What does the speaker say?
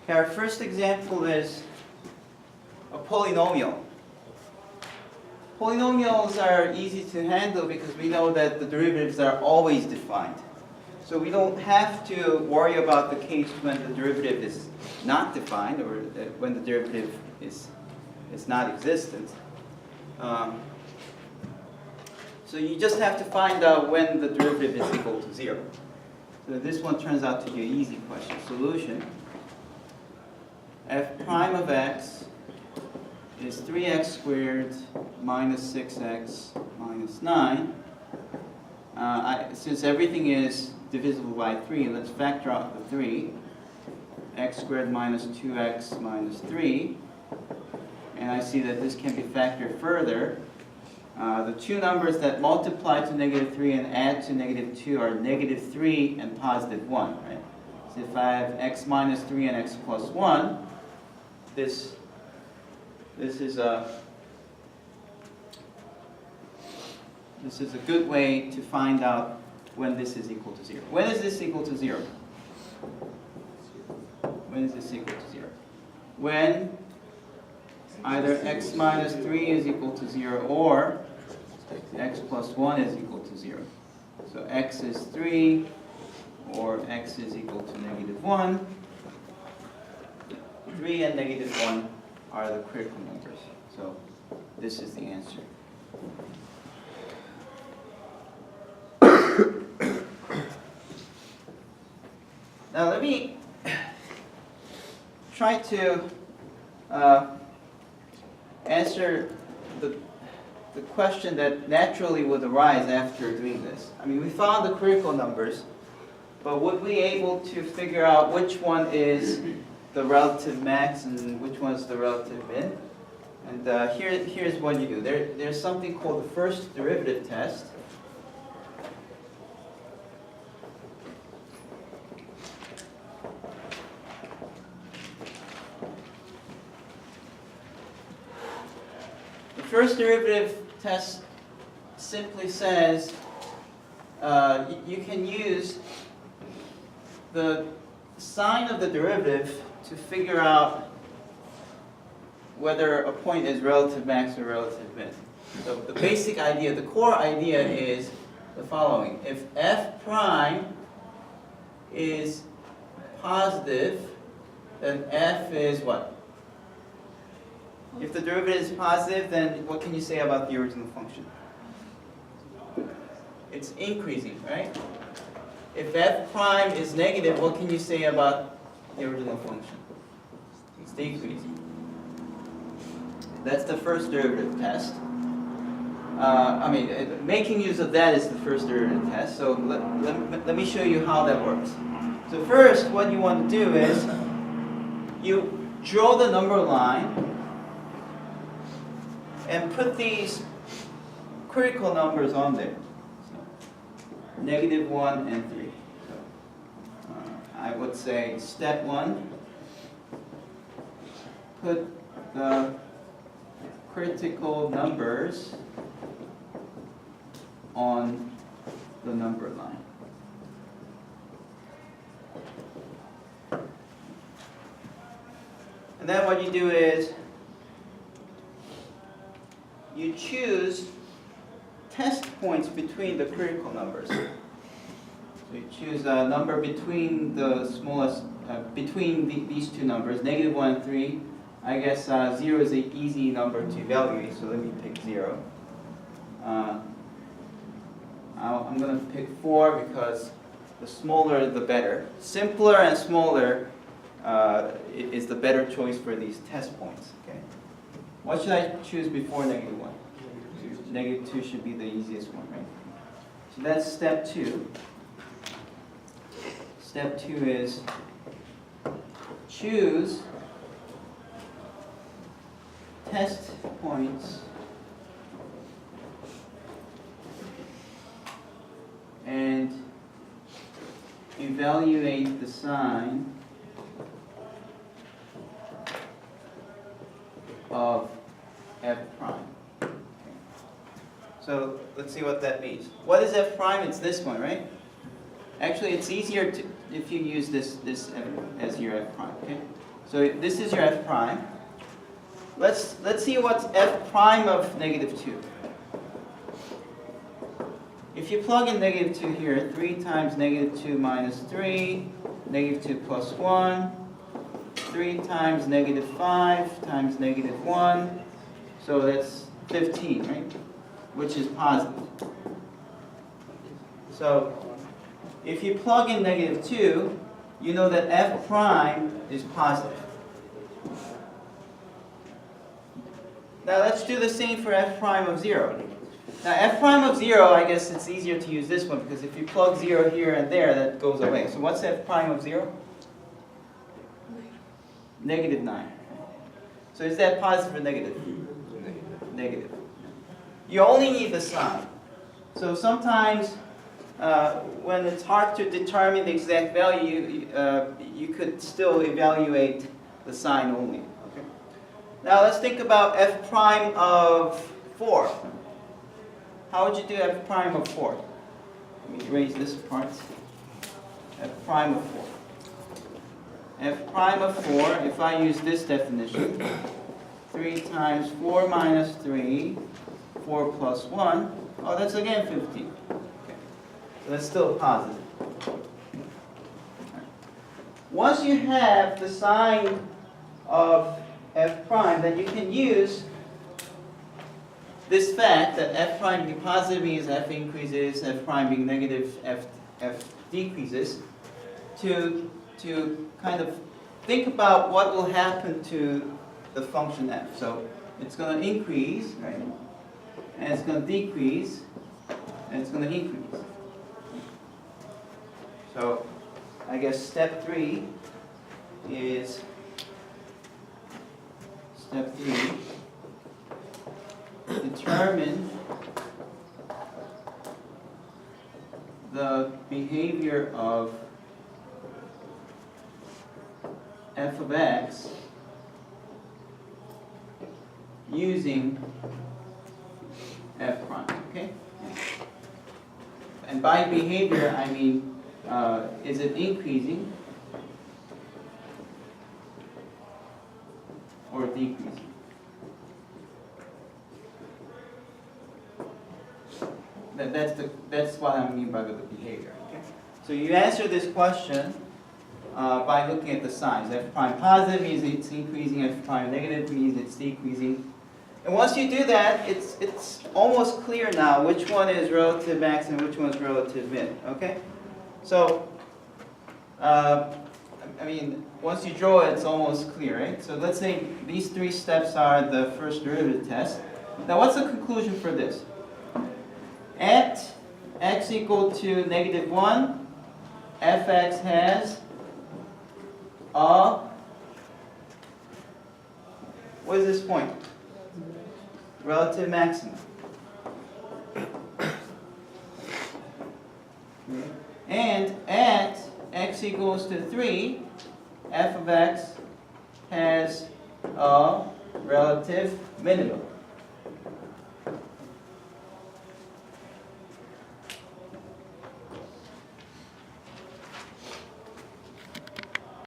Okay, our first example is a polynomial. Polynomials are easy to handle because we know that the derivatives are always defined. So we don't have to worry about the case when the derivative is not defined or when the derivative is not existent. So you just have to find out when the derivative is equal to 0. So this one turns out to be an easy question. Solution: f prime of x is 3x squared minus 6x minus 9. Since everything is divisible by 3, let's factor out the 3. X squared minus 2x minus 3. And I see that this can be factored further. The two numbers that multiply to negative 3 and add to negative 2 are negative 3 and positive 1, right? So if I have x minus 3 and x plus 1, this is a good way to find out when this is equal to 0. When is this equal to 0? When is this equal to 0? When either x minus 3 is equal to 0 or x plus 1 is equal to 0. So x is 3 or x is equal to negative 1. 3 and negative 1 are the critical numbers. So this is the answer. Now let me try to answer the question that naturally would arise after doing this. I mean, we found the critical numbers, but would we be able to figure out which one is the relative max and which one is the relative min? And here's what you do. There's something called the first derivative test. The first derivative test simply says you can use the sign of the derivative to figure out whether a point is relative max or relative min. So the basic idea, the core idea is the following. If f prime is positive, then f is what? If the derivative is positive, then what can you say about the original function? It's increasing, right? If f prime is negative, what can you say about the original function? It's decreasing. That's the first derivative test. Making use of that is the first derivative test. So let me show you how that works. So first, what you want to do is you draw the number line and put these critical numbers on there. So, negative 1 and 3. So, I would say step 1, put the critical numbers on the number line. And then what you do is you choose test points between the critical numbers. So you choose a number between the smallest, these two numbers, negative 1 and 3. I guess 0 is an easy number to evaluate, so let me pick 0. I'm going to pick 4 because the smaller the better. Simpler and smaller is the better choice for these test points. Okay. What should I choose before negative 1? Negative 2 should be the easiest one, right? So that's step 2. Step 2 is choose test points and evaluate the sign of f prime. Okay. So let's see what that means. What is f prime? It's this one, right? Actually, it's easier if you use this as your f prime. Okay. So this is your f prime. Let's see what's f prime of negative 2. If you plug in negative 2 here, 3 times negative 2 minus 3, negative 2 plus 1, 3 times negative 5 times negative 1, so that's 15, right? Which is positive. So if you plug in negative 2, you know that f prime is positive. Now let's do the same for f prime of 0. Now f prime of 0, I guess it's easier to use this one because if you plug 0 here and there, that goes away. So what's f prime of 0? Negative 9. So is that positive or negative? Negative. You only need the sign. So sometimes when it's hard to determine the exact value, you could still evaluate the sign only. Okay? Now let's think about f prime of 4. How would you do f prime of 4? Let me erase this part. F prime of 4. F prime of 4, if I use this definition, 3 times 4 minus 3, 4 plus 1, oh, that's again 15. Okay. So that's still positive. Once you have the sign of f prime, then you can use this fact that f prime being positive means f increases, f prime being negative, f decreases, to kind of think about what will happen to the function f. So it's going to increase, right? And it's going to decrease, and it's going to increase. So I guess step 3 is determine the behavior of f of x using f prime, okay? And by behavior, I mean, is it increasing or decreasing? That's what I mean by the behavior. Okay? So you answer this question by looking at the signs. F prime positive means it's increasing, F prime negative means it's decreasing. And once you do that, it's almost clear now which one is relative max and which one is relative min. Okay? So, I mean, once you draw it, it's almost clear, right? So let's say these 3 steps are the first derivative test. Now what's the conclusion for this? At x equal to negative 1, fx has a, what is this point? Relative maximum. And at x equals to 3, f of x has a relative minimum.